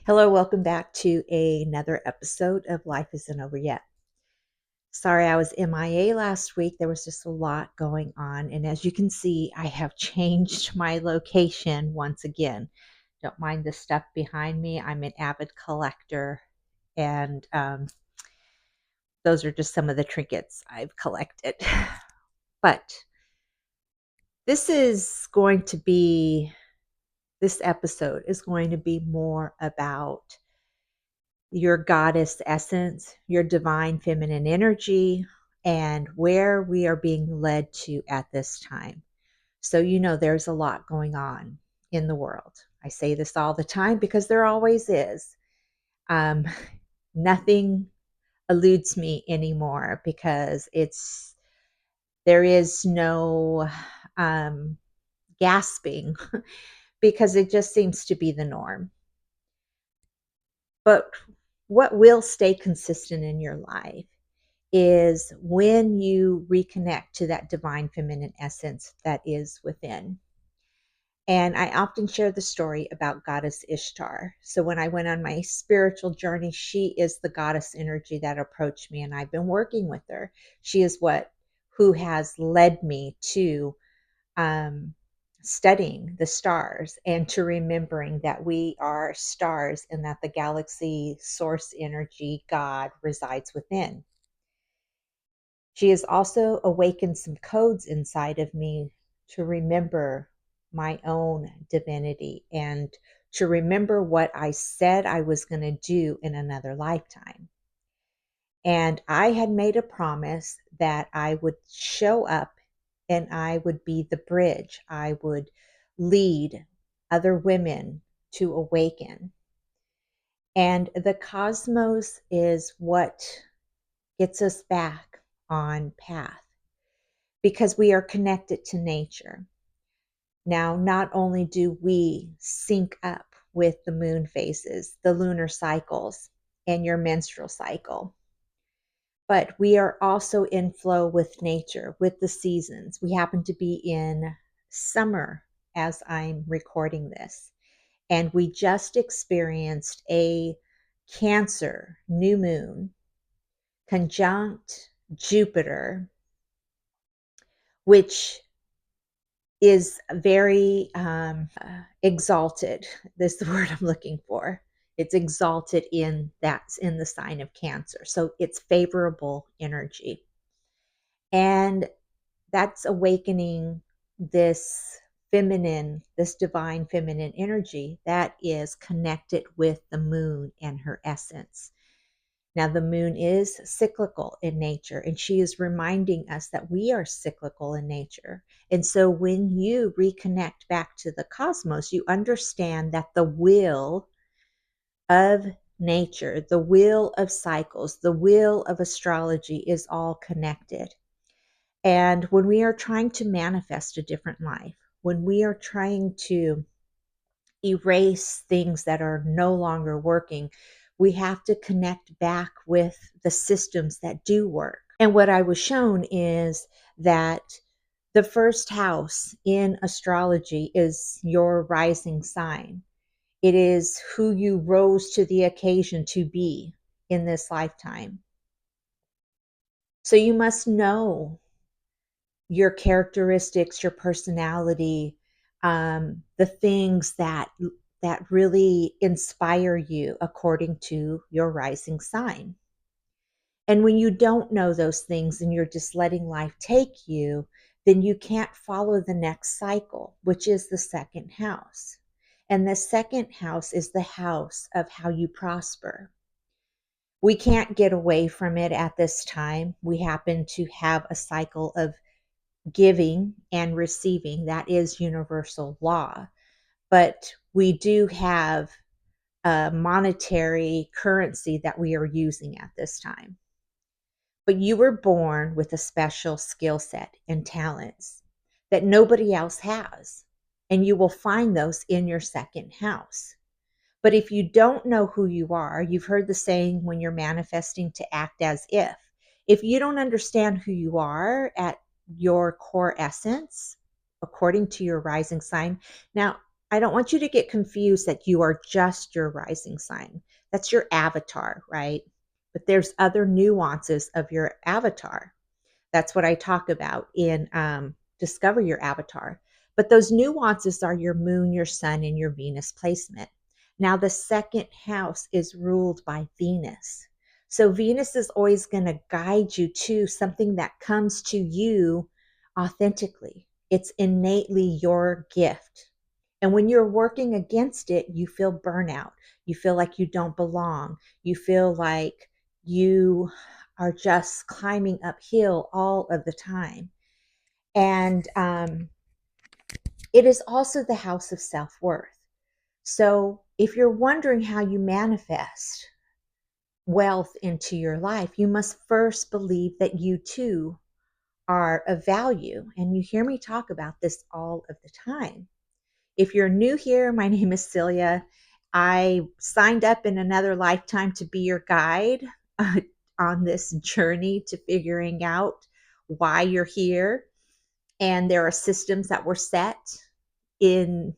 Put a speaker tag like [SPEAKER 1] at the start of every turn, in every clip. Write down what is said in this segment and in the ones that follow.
[SPEAKER 1] Hello, welcome back to another episode of Life Isn't Over Yet. Sorry, I was MIA last week. There was just a lot going on. And as you can see, I have changed my location once again. Don't mind the stuff behind me. I'm an avid collector, and those are just some of the trinkets I've collected. But this is going to be, this episode is going to be more about your goddess essence, your divine feminine energy, and where we are being led to at this time. So, there's a lot going on in the world. I say this all the time because there always is. Um, Nothing eludes me anymore because there is no gasping because it just seems to be the norm. But what will stay consistent in your life is when you reconnect to that divine feminine essence that is within. And I often share the story about Goddess Ishtar. So when I went on my spiritual journey, she is the goddess energy that approached me, and I've been working with her. She is who has led me to studying the stars and to remembering that we are stars and that the galaxy source energy, God, resides within. She has also awakened some codes inside of me to remember my own divinity and to remember what I said I was going to do in another lifetime. And I had made a promise that I would show up and I would be the bridge. I would lead other women to awaken. And the cosmos is what gets us back on path because we are connected to nature. Now, not only do we sync up with the moon phases, the lunar cycles, and your menstrual cycle, but we are also in flow with nature, with the seasons. We happen to be in summer as I'm recording this, and we just experienced a Cancer new moon conjunct Jupiter, which is very exalted. That's the word I'm looking for. It's exalted in the sign of Cancer. So it's favorable energy. And that's awakening this divine feminine energy that is connected with the moon and her essence. Now, the moon is cyclical in nature, and she is reminding us that we are cyclical in nature. And so when you reconnect back to the cosmos, you understand that the will of nature, the will of cycles, the will of astrology is all connected. And when we are trying to manifest a different life, when we are trying to erase things that are no longer working, we have to connect back with the systems that do work. And what I was shown is that the first house in astrology is your rising sign. It is who you rose to the occasion to be in this lifetime. So you must know your characteristics, your personality, the things that really inspire you according to your rising sign. And when you don't know those things and you're just letting life take you, then you can't follow the next cycle, which is the second house. And the second house is the house of how you prosper. We can't get away from it at this time. We happen to have a cycle of giving and receiving. That is universal law. But we do have a monetary currency that we are using at this time. But you were born with a special skill set and talents that nobody else has. And you will find those in your second house. But if you don't know who you are, you've heard the saying when you're manifesting to act as if. If you don't understand who you are at your core essence, according to your rising sign. Now, I don't want you to get confused that you are just your rising sign. That's your avatar, right? But there's other nuances of your avatar. That's what I talk about in Discover Your Avatar. But those nuances are your moon, your sun, and your Venus placement. Now, the second house is ruled by Venus. So, Venus is always going to guide you to something that comes to you authentically. It's innately your gift. And when you're working against it, you feel burnout. You feel like you don't belong. You feel like you are just climbing uphill all of the time. And it is also the house of self worth. So if you're wondering how you manifest wealth into your life, you must first believe that you too are of value. And you hear me talk about this all of the time. If you're new here, my name is Celia. I signed up in another lifetime to be your guide on this journey to figuring out why you're here. And there are systems that were set in,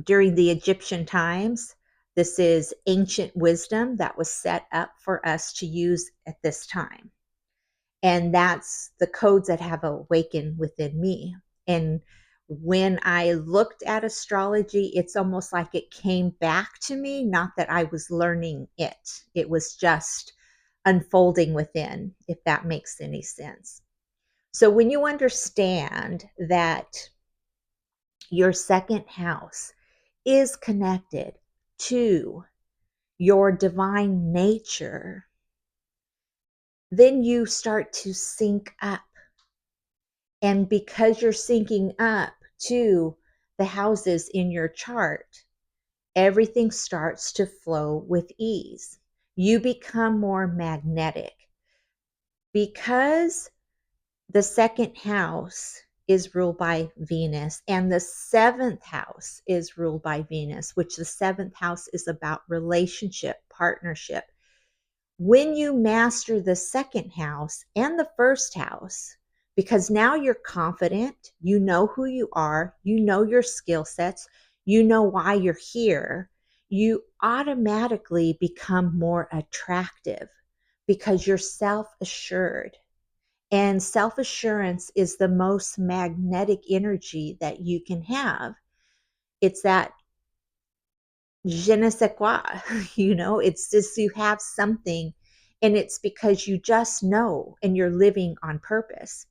[SPEAKER 1] during the Egyptian times. This is ancient wisdom that was set up for us to use at this time. And that's the codes that have awakened within me. And when I looked at astrology, it's almost like it came back to me, not that I was learning it. It was just unfolding within, if that makes any sense. So when you understand that your second house is connected to your divine nature, then you start to sync up. And because you're syncing up to the houses in your chart, everything starts to flow with ease. You become more magnetic because the second house is ruled by Venus and the seventh house is ruled by Venus, which the seventh house is about relationship, partnership. When you master the second house and the first house, because now you're confident, you know who you are, you know your skill sets, you know why you're here, you automatically become more attractive because you're self-assured. And self-assurance is the most magnetic energy that you can have. It's that je ne sais quoi, it's just you have something and it's because you just know and you're living on purpose.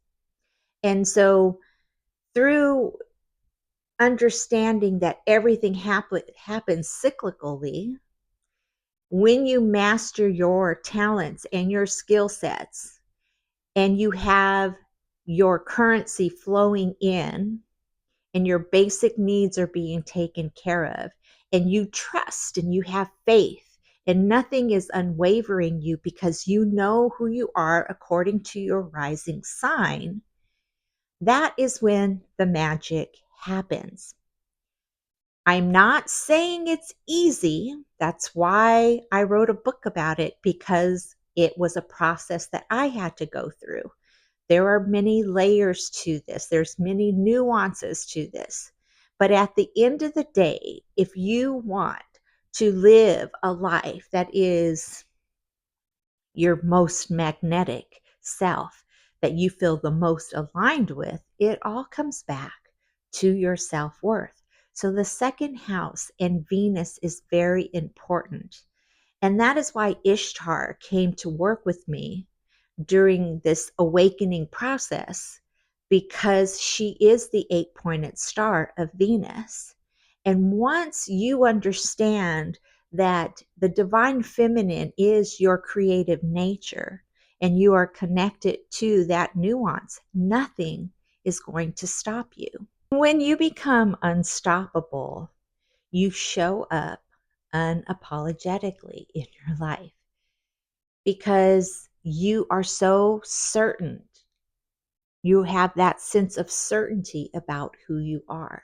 [SPEAKER 1] And so through understanding that everything happens cyclically, when you master your talents and your skill sets and you have your currency flowing in and your basic needs are being taken care of, and you trust and you have faith, and nothing is unwavering you because you know who you are according to your rising sign, that is when the magic happens. I'm not saying it's easy. That's why I wrote a book about it, because it was a process that I had to go through. There are many layers to this. There's many nuances to this. But at the end of the day, if you want to live a life that is your most magnetic self, that you feel the most aligned with, it all comes back to your self-worth. So the second house and Venus is very important. And that is why Ishtar came to work with me during this awakening process, because she is the eight-pointed star of Venus. And once you understand that the divine feminine is your creative nature and you are connected to that nuance, nothing is going to stop you. When you become unstoppable, you show up unapologetically in your life, because you are so certain. You have that sense of certainty about who you are,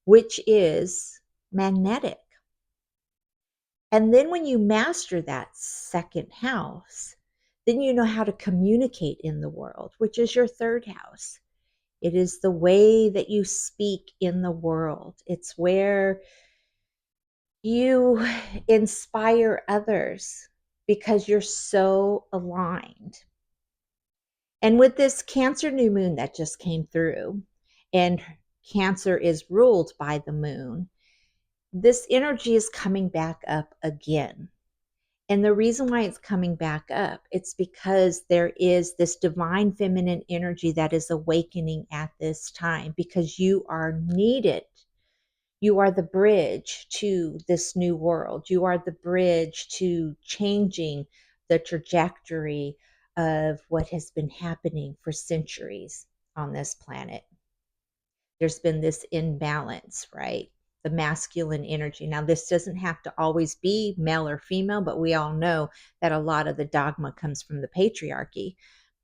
[SPEAKER 1] which is magnetic. And then when you master that second house, then you know how to communicate in the world, which is your third house. It is the way that you speak in the world. It's where you inspire others because you're so aligned. And with this Cancer new moon that just came through, and Cancer is ruled by the moon, this energy is coming back up again. And the reason why it's coming back up, it's because there is this divine feminine energy that is awakening at this time because you are needed. You are the bridge to this new world. You are the bridge to changing the trajectory of what has been happening for centuries on this planet. There's been this imbalance, right? The masculine energy. Now, this doesn't have to always be male or female, but we all know that a lot of the dogma comes from the patriarchy.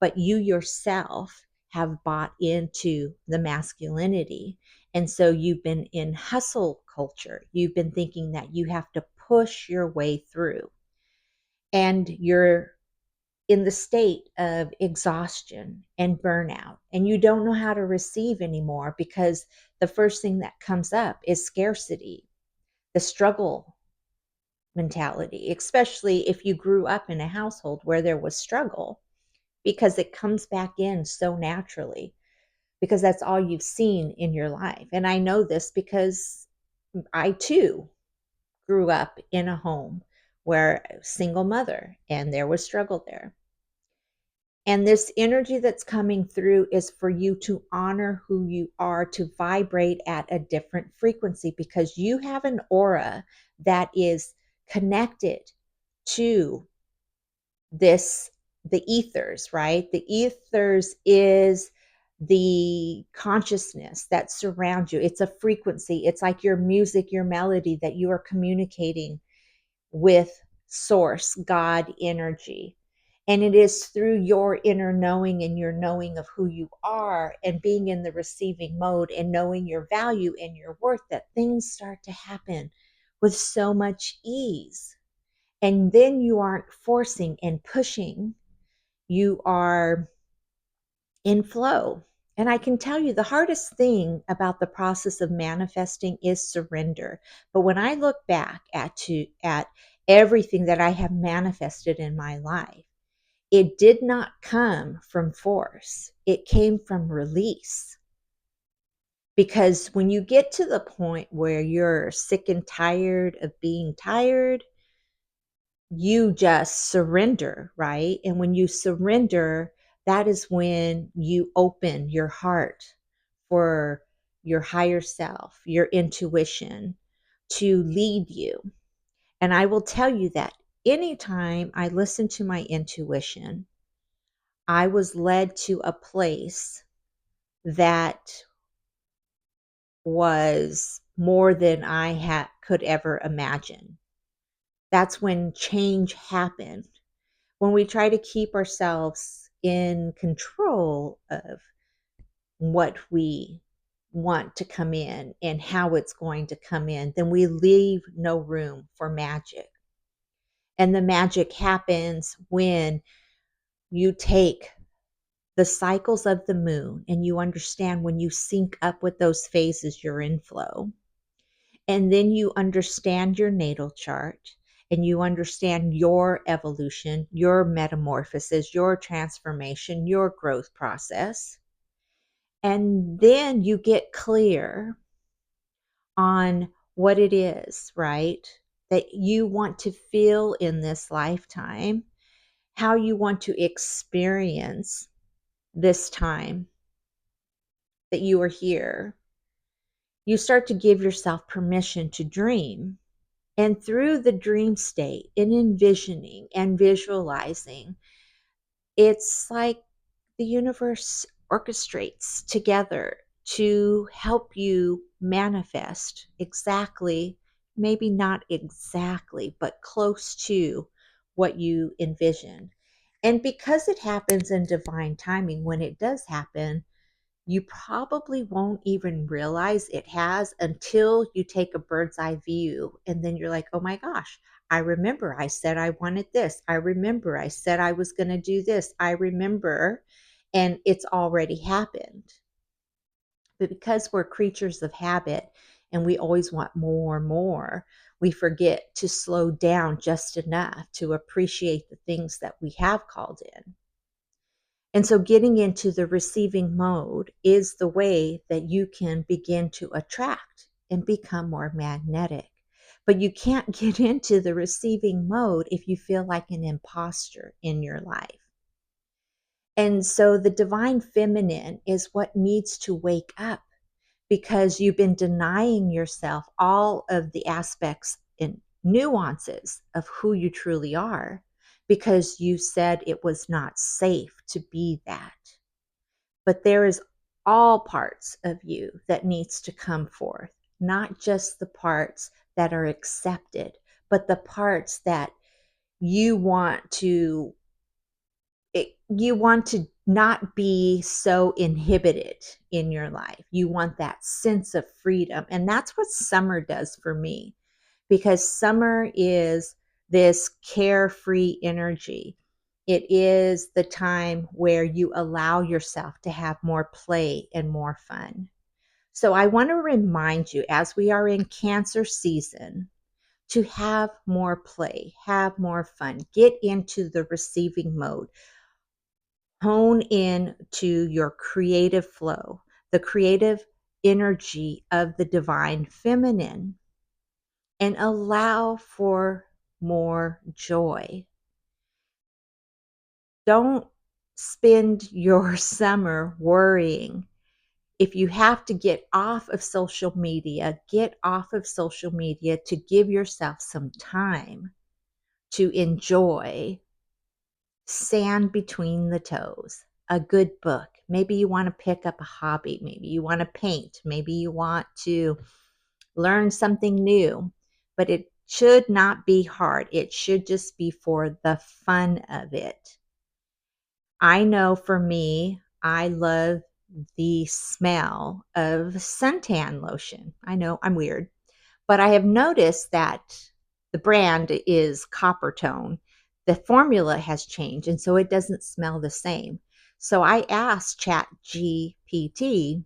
[SPEAKER 1] But you yourself have bought into the masculinity. And so you've been in hustle culture. You've been thinking that you have to push your way through. And you're in the state of exhaustion and burnout, and you don't know how to receive anymore because the first thing that comes up is scarcity, the struggle mentality, especially if you grew up in a household where there was struggle, because it comes back in so naturally because that's all you've seen in your life. And I know this because I too grew up in a home where I was a single mother and there was struggle there. And this energy that's coming through is for you to honor who you are, to vibrate at a different frequency because you have an aura that is connected to this, the ethers, right? The ethers is the consciousness that surrounds you. It's a frequency. It's like your music, your melody that you are communicating with source, God energy. And it is through your inner knowing and your knowing of who you are and being in the receiving mode and knowing your value and your worth that things start to happen with so much ease. And then you aren't forcing and pushing, you are in flow. And I can tell you the hardest thing about the process of manifesting is surrender. But when I look back at everything that I have manifested in my life, it did not come from force. It came from release. Because when you get to the point where you're sick and tired of being tired, you just surrender, right? And when you surrender, that is when you open your heart for your higher self, your intuition to lead you. And I will tell you that anytime I listen to my intuition, I was led to a place that was more than could ever imagine. That's when change happened. When we try to keep ourselves in control of what we want to come in and how it's going to come in, then we leave no room for magic. And the magic happens when you take the cycles of the moon and you understand when you sync up with those phases, you're in flow. And then you understand your natal chart and you understand your evolution, your metamorphosis, your transformation, your growth process. And then you get clear on what it is, right? That you want to feel in this lifetime, how you want to experience this time that you are here. You start to give yourself permission to dream. And through the dream state, in envisioning and visualizing, it's like the universe orchestrates together to help you manifest exactly, maybe not exactly, but close to what you envision. And because it happens in divine timing, when it does happen, you probably won't even realize it has until you take a bird's eye view. And then you're like, oh my gosh, I remember I said I wanted this. I remember I said I was going to do this. I remember, and it's already happened. But because we're creatures of habit and we always want more, we forget to slow down just enough to appreciate the things that we have called in. And so getting into the receiving mode is the way that you can begin to attract and become more magnetic. But you can't get into the receiving mode if you feel like an imposter in your life. And so the divine feminine is what needs to wake up because you've been denying yourself all of the aspects and nuances of who you truly are because you said it was not safe to be that. But there is all parts of you that needs to come forth, not just the parts that are accepted, but the parts that you want to you want to not be so inhibited in your life. You want that sense of freedom. And that's what summer does for me because summer is this carefree energy. It is the time where you allow yourself to have more play and more fun. So I want to remind you as we are in Cancer season to have more play, have more fun, get into the receiving mode. Hone in to your creative flow, the creative energy of the divine feminine, and allow for more joy. Don't spend your summer worrying. If you have to get off of social media, get off of social media to give yourself some time to enjoy sand between the toes, a good book. Maybe you want to pick up a hobby. Maybe you want to paint. Maybe you want to learn something new, but it should not be hard. It should just be for the fun of it. I know for me, I love the smell of suntan lotion. I know I'm weird, but I have noticed that the brand is copper tone. The formula has changed, and so it doesn't smell the same. So I asked Chat GPT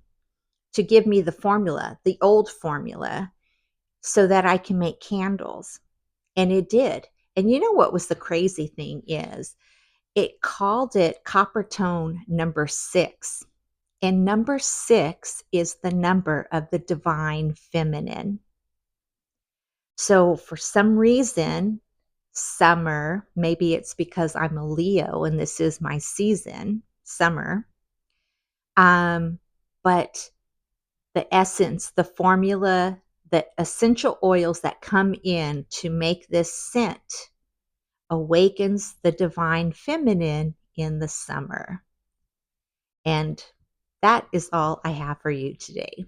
[SPEAKER 1] to give me the formula, the old formula, so that I can make candles. And it did. And you know what was the crazy thing is it called it copper tone number 6. And number 6 is the number of the divine feminine. So for some reason, summer, maybe it's because I'm a Leo and this is my season, summer. But the essence, the formula, the essential oils that come in to make this scent awakens the divine feminine in the summer. And that is all I have for you today.